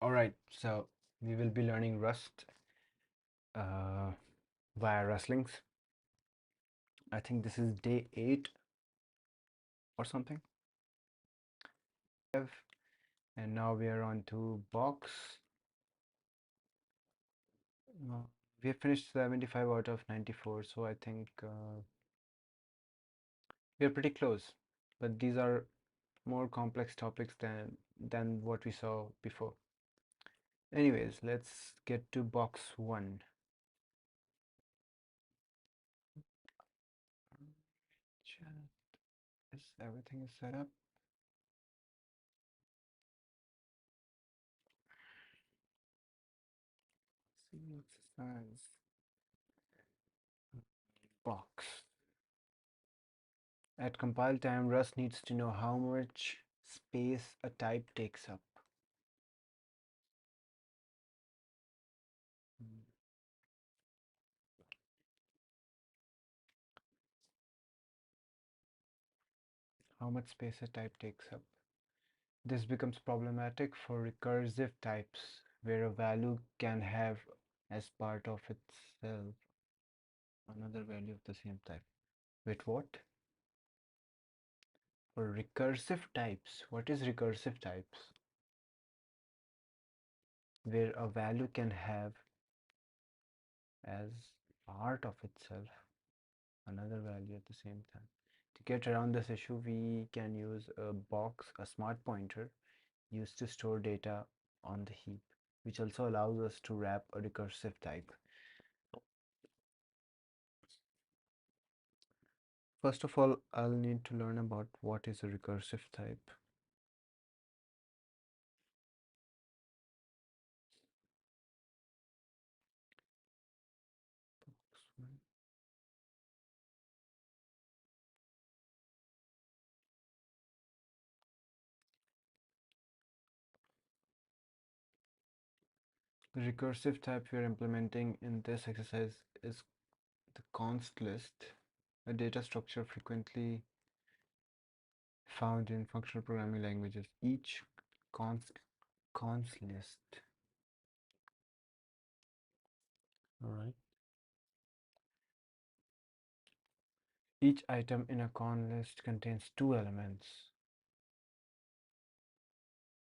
Alright, so we will be learning Rust uh, via Rustlings. I think this is day 8 or something. And now we are on to box. Uh, we have finished 75 out of 94, so I think we are pretty close. But these are more complex topics than what we saw before. Anyways, let's get to box 1. Yes, everything is set up. See exercise box. At compile time, Rust needs to know how much space a type takes up. How much space a type takes up. This becomes problematic for recursive types, where a value can have as part of itself another value of the same type. Wait, what? For recursive types, what is recursive types? Where a value can have as part of itself another value at the same time. To get around this issue, we can use a box, a smart pointer, used to store data on the heap, which also allows us to wrap a recursive type. First of all, I'll need to learn about what is a recursive type. The recursive type we are implementing in this exercise is the const list, a data structure frequently found in functional programming languages. Each const list, all right. Each item in a con list contains two elements,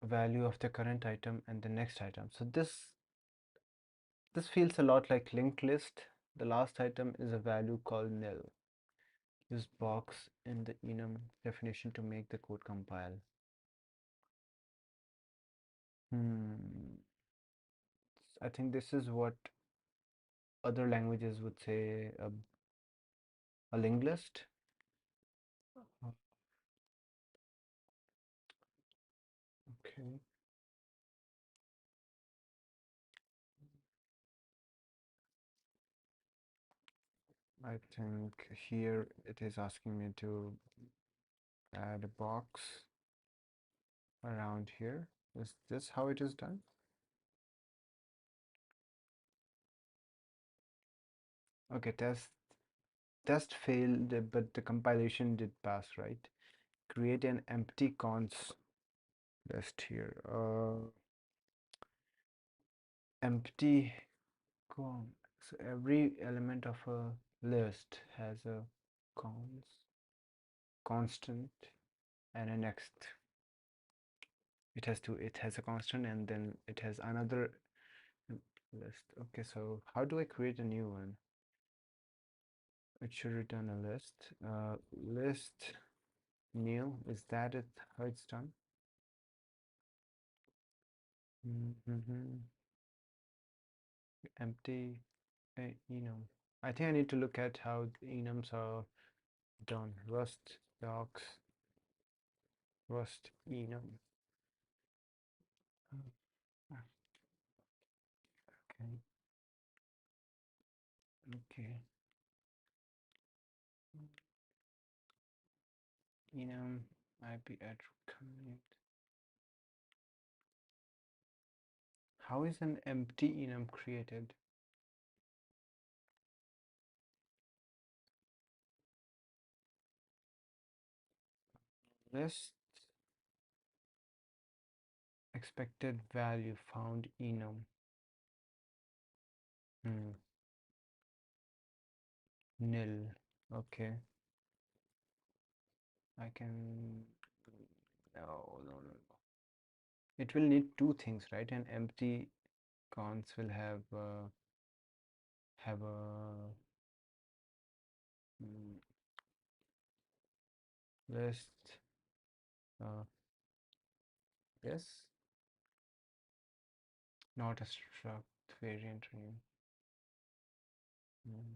a value of the current item and the next item. So this feels a lot like linked list. The last item is a value called nil. Use box in the enum definition to make the code compile. I think this is what other languages would say a linked list. Okay. I think here it is asking me to add a box around here. Is this how it is done? Okay, test failed, but the compilation did pass, right? Create an empty cons list here. Empty con. So every element of a list has a constant and a next. It has a constant and then it has another list. Okay, so how do I create a new one? It should return a list. List new, is that it how it's done? Empty enum. I think I need to look at how the enums are done. Rust docs, Rust enum. Okay, okay. Enum IP address commit. How is an empty enum created? List Expected value found enum. Hmm. Nil. Okay. I can. No, no, no, no. It will need two things, right? An empty cons will have a mm, list. Uh, yes, not a struct variant name. Mm.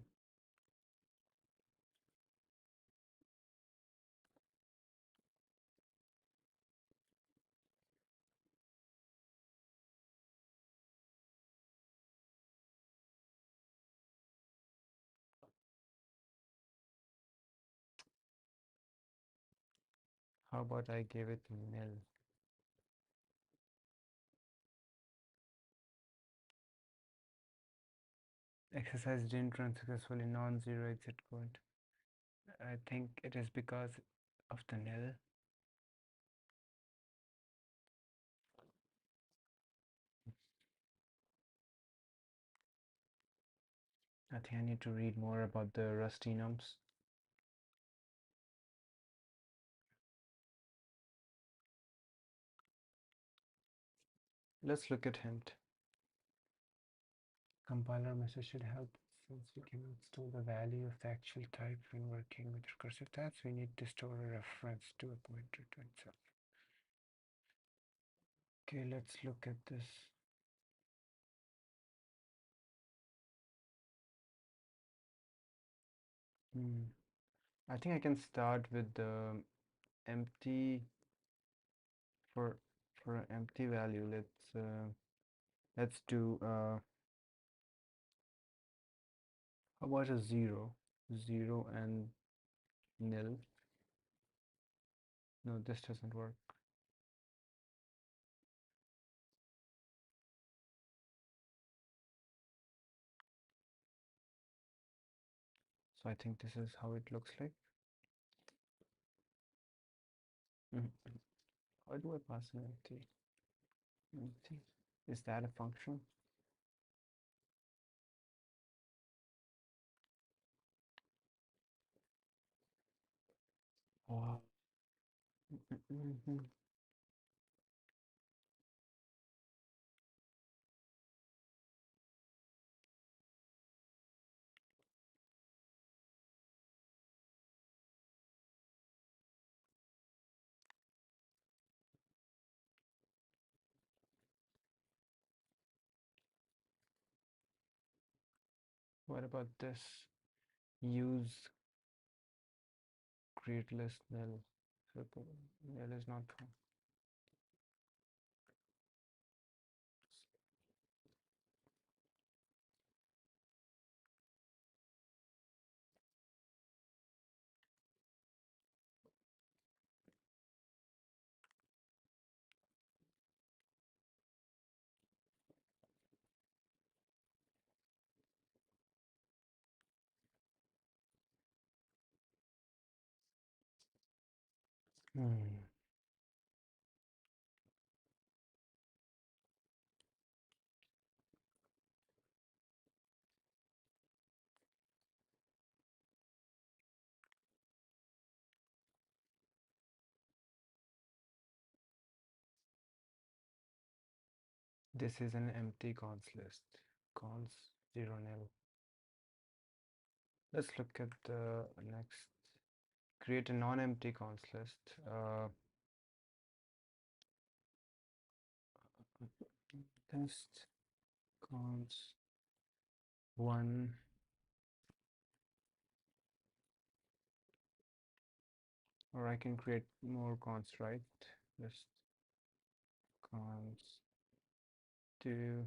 How about I give it nil? Exercise didn't run successfully. Non-zero exit code. I think it is because of the nil. I think I need to read more about the Rustinums. Let's look at hint. Compiler message should help since we cannot store the value of the actual type when working with recursive types. We need to store a reference to a pointer to itself. Okay, let's look at this. I think I can start with the empty for an empty value. Let's do how about a zero? Zero and nil. No, this doesn't work. So I think this is how it looks like. How do I pass an empty? Empty. Is that a function? Wow. What about this? Use create list nil. Nil is not true. Hmm. This is an empty cons list. Cons 0 nil. Let's look at the next. Create a non-empty cons list. Test cons 1. Or I can create more cons, right? List cons 2.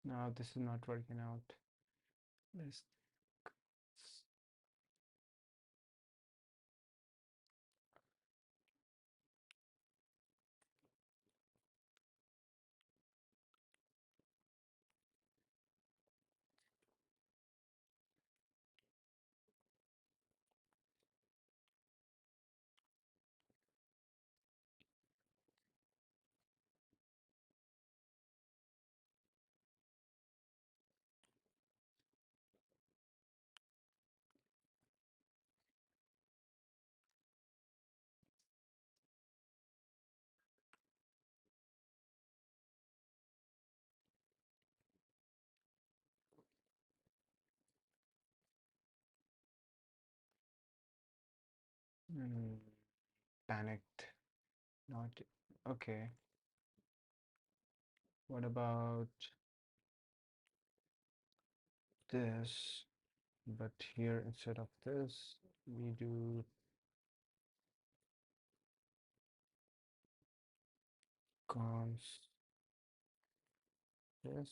Now this is not working out. List Mm, panicked. Not okay. What about this? But here instead of this, we do cons this.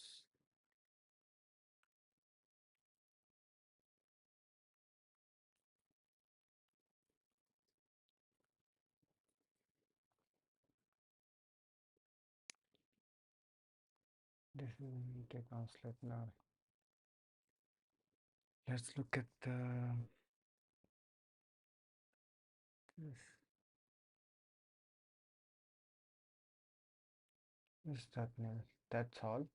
This is take consulate now. Let's look at this. Is that nil? That's all.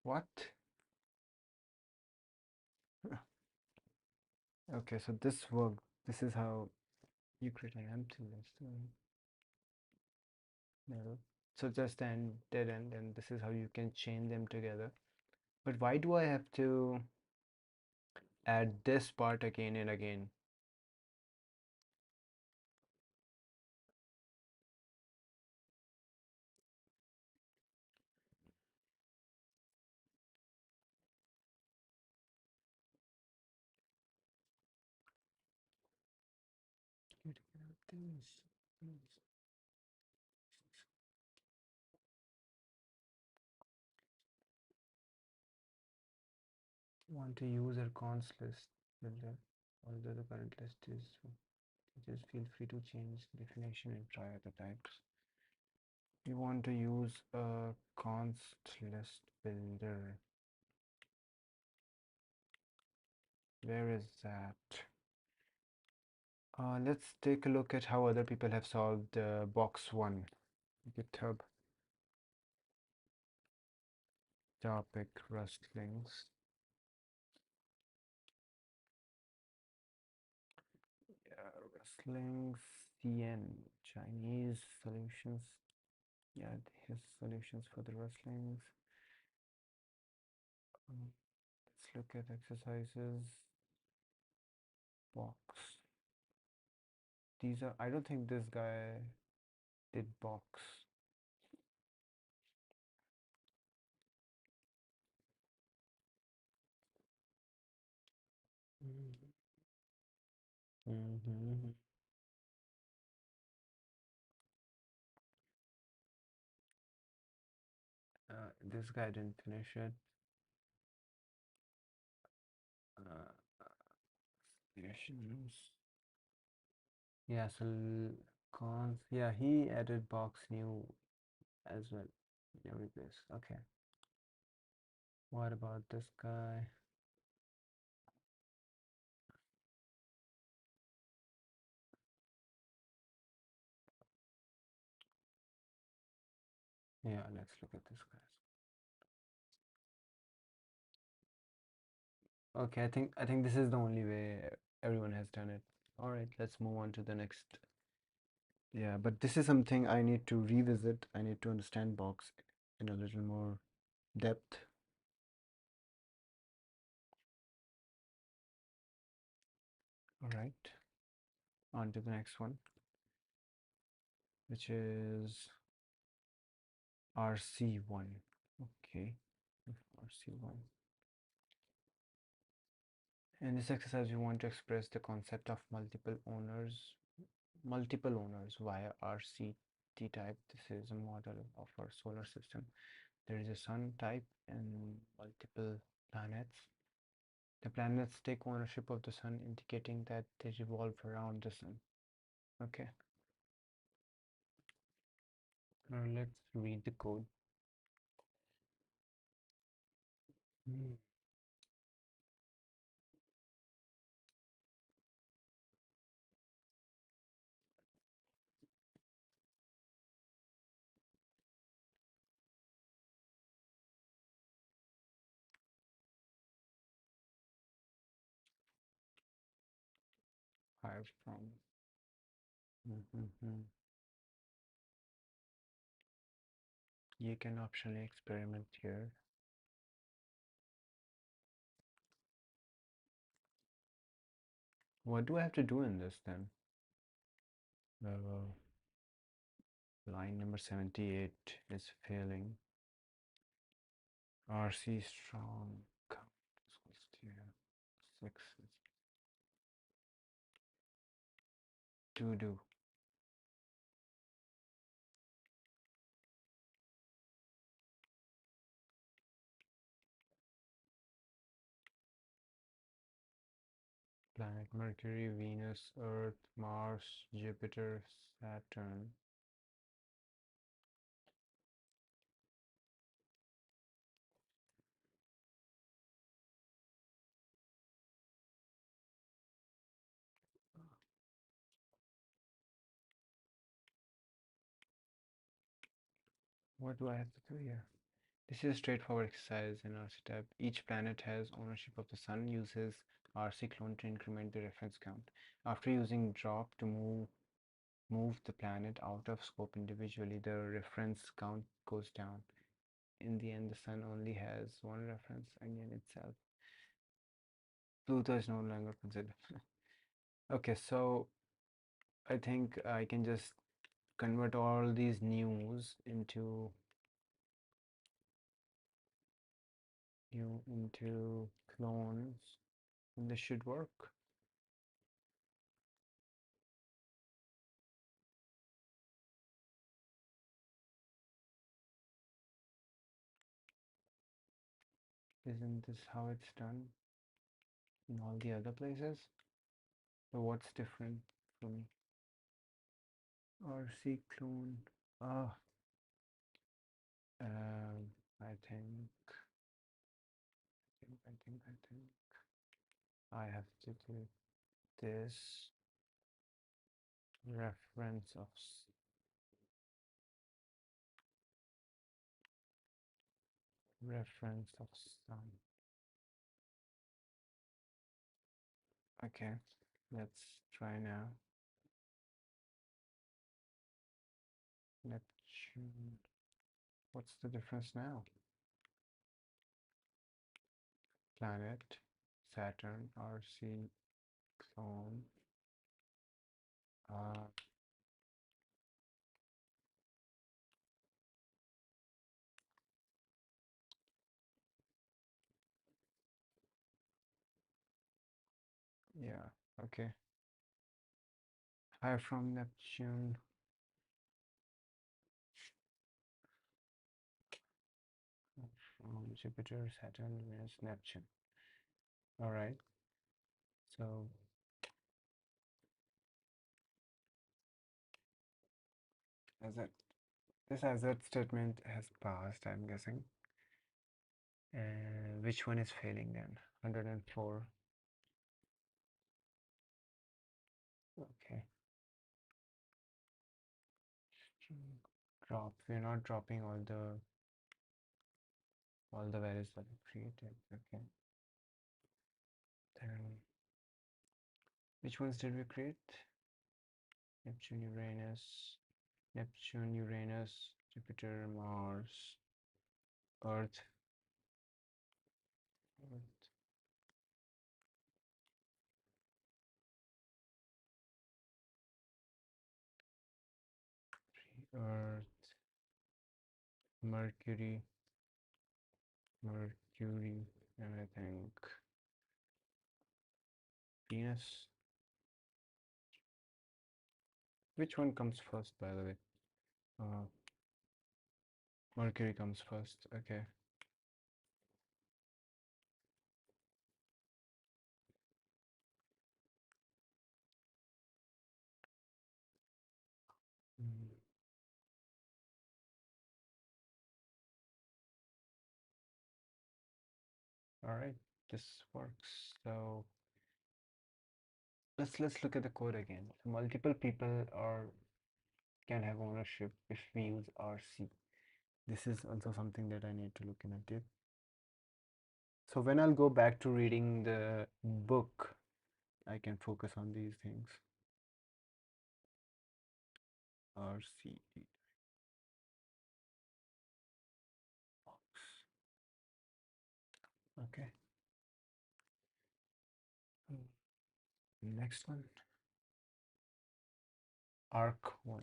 What? Okay, so this work. This is how you create an empty list. Nil. So just end dead end, and this is how you can chain them together. But why do I have to add this part again and again? Want to use a cons list builder, although the current list is just feel free to change definition and try other types. We want to use a const list builder. Where is that? Let's take a look at how other people have solved box 1. GitHub topic Rustlings. Rustlings CN Chinese solutions. Yeah, his solutions for the Rustlings. Let's look at exercises box. These are, I don't think this guy did box. Mm-hmm. This guy didn't finish it. Uh, Solutions. Yeah, so cons. Yeah, he added box new as well. New replace. Okay. What about this guy? Yeah, let's look at this guy. Okay, I think this is the only way everyone has done it. All right, let's move on to the next. Yeah, but this is something I need to revisit. I need to understand box in a little more depth. All right, on to the next one, which is RC1. Okay, RC1. In this exercise, we want to express the concept of multiple owners via RCT type. This is a model of our solar system. There is a sun type and multiple planets. The planets take ownership of the sun, indicating that they revolve around the sun. Okay. Now let's read the code. Fire from. You can optionally experiment here. What do I have to do in this then? Uh, line number 78 is failing. RC strong. Count equals to 6 is to do. Planet Mercury, Venus, Earth, Mars, Jupiter, Saturn. What do I have to do here? This is a straightforward exercise in RC tab. Each planet has ownership of the sun, uses RC clone to increment the reference count. After using drop to move the planet out of scope individually, the reference count goes down. In the end, the sun only has one reference again itself. Pluto is no longer considered. Okay, so I think I can just convert all these news into clones, and this should work. Isn't this how it's done in all the other places? So what's different for me? RC clone. Ah, I think, I think I have to do this reference of reference of sun. Okay, let's try now. Neptune. What's the difference now? Planet, Saturn, RC clone. Uh, yeah, okay. Hi from Neptune. From Jupiter, Saturn, Venus, Neptune. All right. So as that this as that statement has passed, I'm guessing. Which one is failing then? 104. Okay. Drop. We're not dropping all the values that we created. Okay. Then which ones did we create? Neptune, Uranus, Jupiter, Mars, Earth, Earth, Earth, Mercury, and I think Venus. Which one comes first, by the way? Uh, Mercury comes first. Okay. Mm. All right, this works. So let's look at the code again. So multiple people can have ownership if we use RC. This is also something that I need to look into it. So when I'll go back to reading the book, I can focus on these things. RC box. Okay. Next one, arc 1.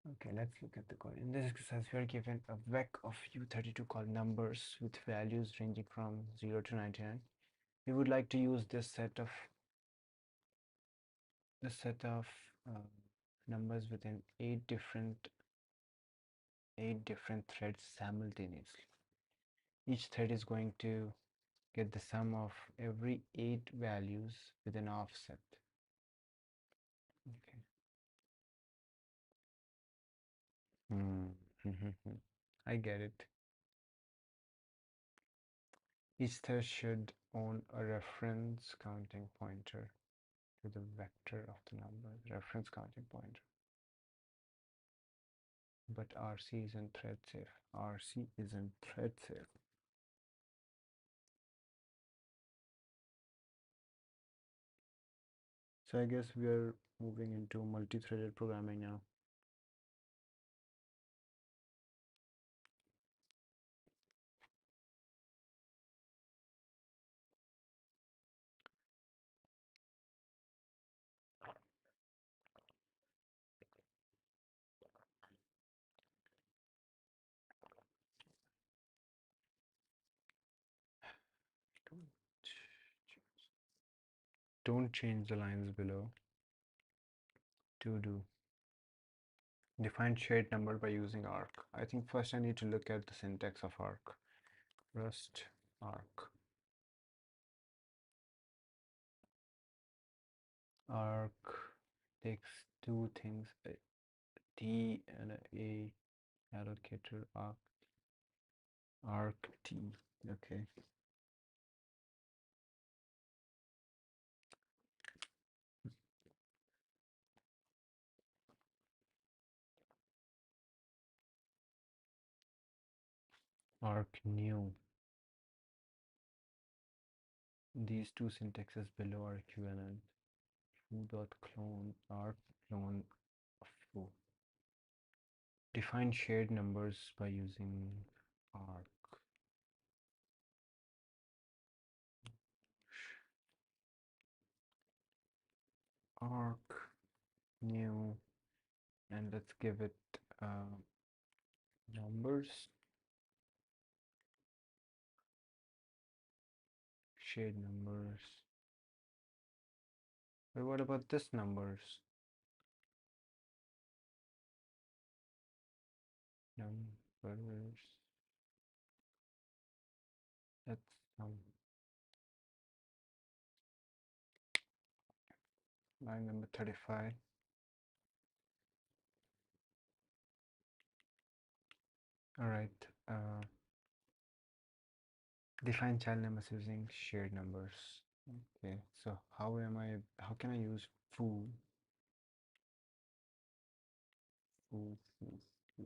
Okay, let's look at the code. In this exercise, we are given a vec of U32 called numbers with values ranging from 0 to 99. We would like to use this set of uh, numbers within eight different threads simultaneously. Each thread is going to get the sum of every 8 values with an offset. Okay. I get it. Each thread should own a reference counting pointer to the vector of the number, the reference counting pointer. But RC isn't thread safe. RC isn't thread safe. So I guess we are moving into multi-threaded programming now. Don't change the lines below. To do. Define shared number by using arc. I think first I need to look at the syntax of arc. Rust arc. Arc takes two things, a T and a allocator arc T. Okay. Arc new. These two syntaxes below are equivalent. Foo.clone arc clone of foo. Define shared numbers by using arc. Arc new, and let's give it numbers. Shared numbers. But what about this numbers? Numbers. That's line number 35. All right. Define child numbers using shared numbers. Okay. So how can I use foo? Foo, foo, foo.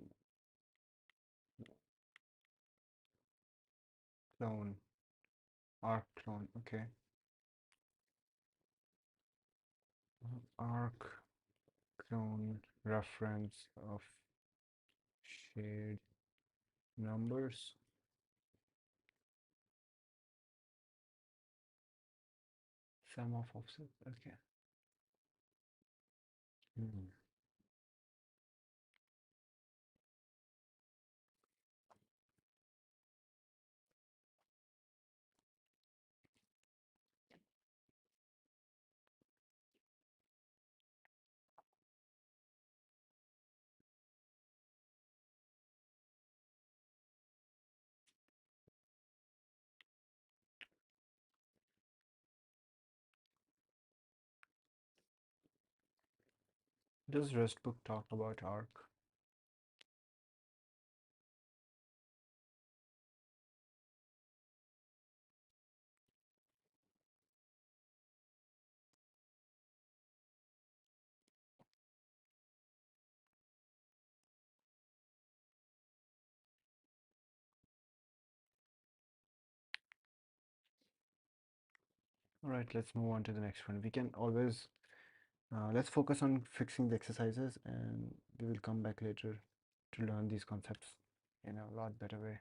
Clone. Arc clone. Okay. Arc clone reference of shared numbers. Sum of offsets. Okay. Does Rustbook talk about arc? All right, let's move on to the next one. We can always let's focus on fixing the exercises, and we will come back later to learn these concepts in a lot better way.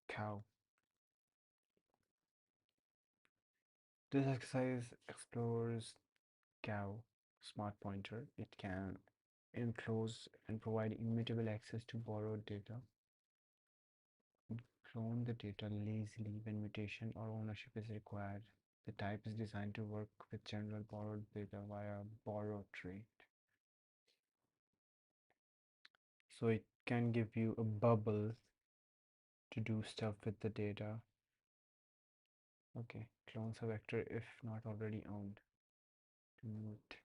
Cow. This exercise explores cow smart pointer. It can enclose and provide immutable access to borrowed data. Clone the data lazily when mutation or ownership is required. The type is designed to work with general borrowed data via borrow trait. So it can give you a bubble to do stuff with the data. Okay, clones a vector if not already owned. Mute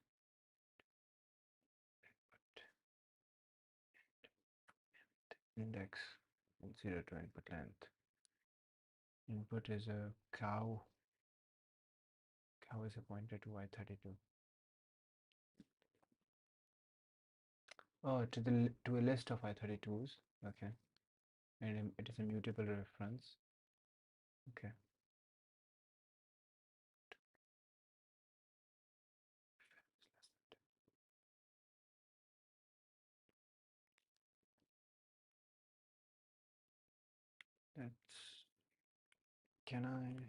index 0 to input length. Input is a cow. Cow is a pointer to y32. Oh, to a list of i32s. Okay, and it is a mutable reference. Okay. Let's. Can I?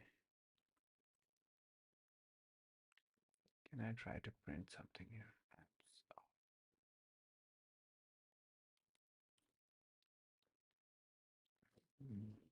Can I try to print something here? Hmm.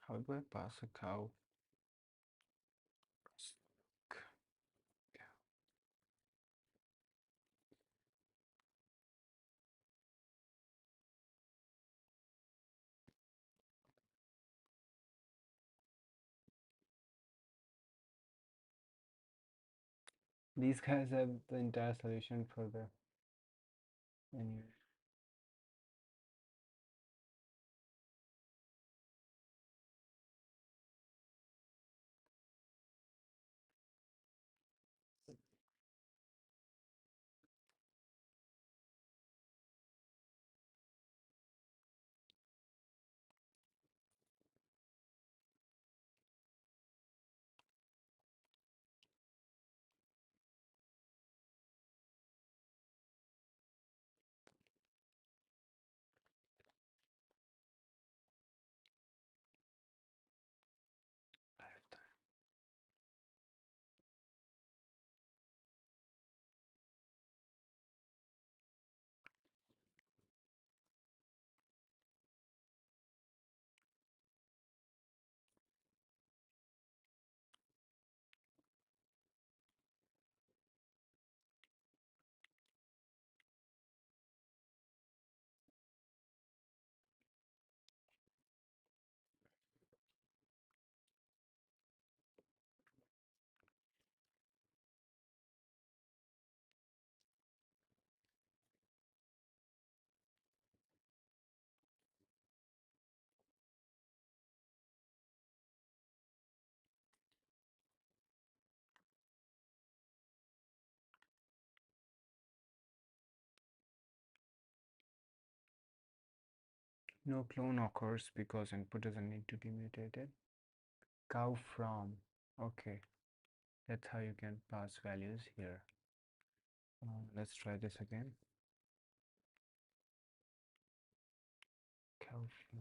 How do I pass a cow? These guys have the entire solution for the anyway. No clone occurs because input doesn't need to be mutated. Cow from. Okay, that's how you can pass values here. Let's try this again. Cow from.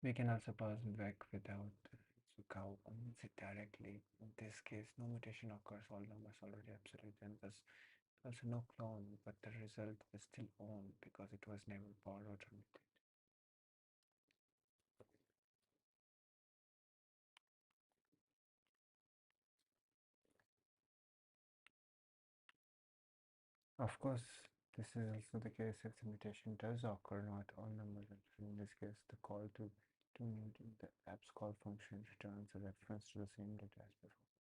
We can also pass back without so cow owns it directly. In this case, no mutation occurs, all numbers already absolute, and thus also no clone, but the result was still owned because it was never borrowed or muted. Of course, this is also the case if the mutation does occur, not all numbers are. In this case, the call to mute the app's call function returns a reference to the same data as before.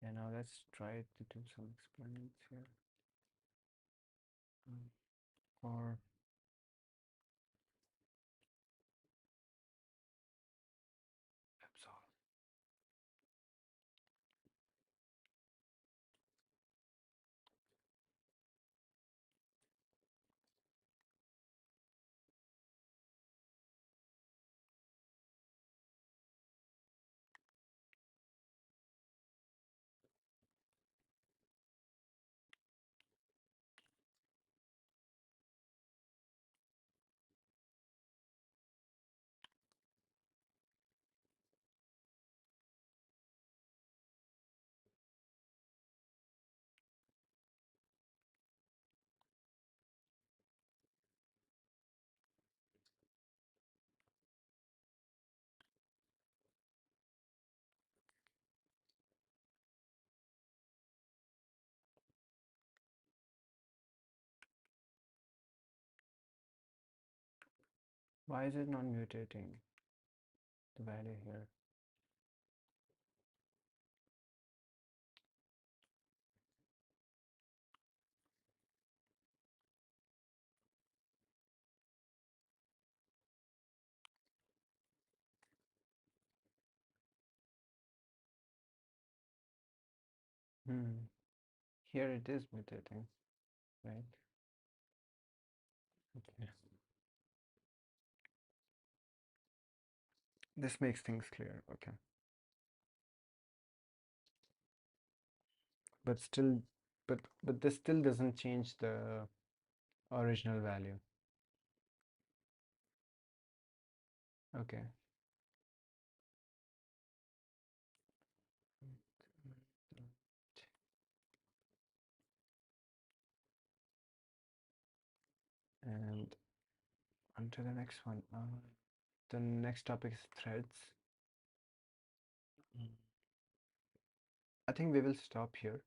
And now let's try to do some experiments here. For absol. Why is it not mutating the value here? Hmm. Here it is mutating, right? Okay. This makes things clear. Okay. But still, but this still doesn't change the original value. Okay. And on to the next one. The next topic is threads. Mm. I think we will stop here.